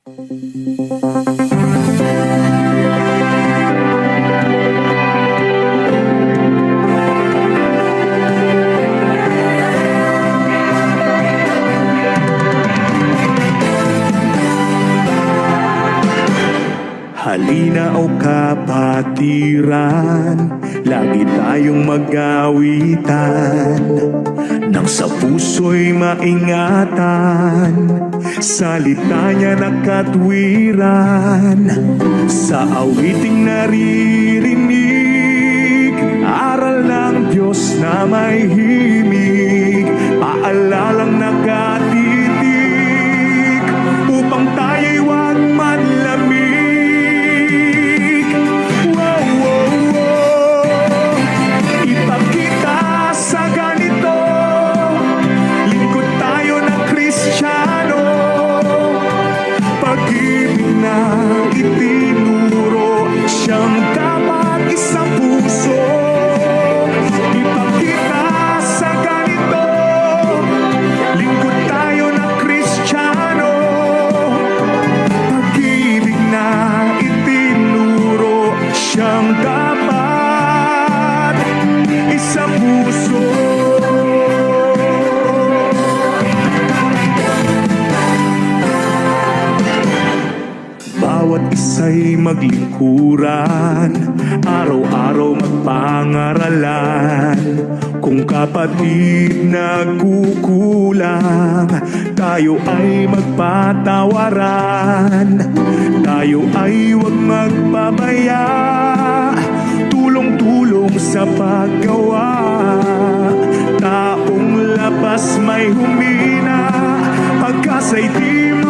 Halina o kapatiran, lagi tayong mag-awitan, nang sa puso'y maingatan, salita niya na katwiran. Sa awiting naririnig, aral ng Diyos na may himig, paalalang nakatitig, upang tayo'y huwag manlamig. Itinuro siyang dapat isang puso. Ipakita sa ganito, lingkod tayo na Kristiyano. Pag-ibig na itinuro siyang dapat isang puso. Bawat isa'y maglingkuran, araw-araw magpangaralan. Kung kapatid nagkukulang, tayo ay magpatawaran. Tayo ay huwag magpabaya, tulong-tulong sa paggawa. Taong labas may humina, pagkasa'y di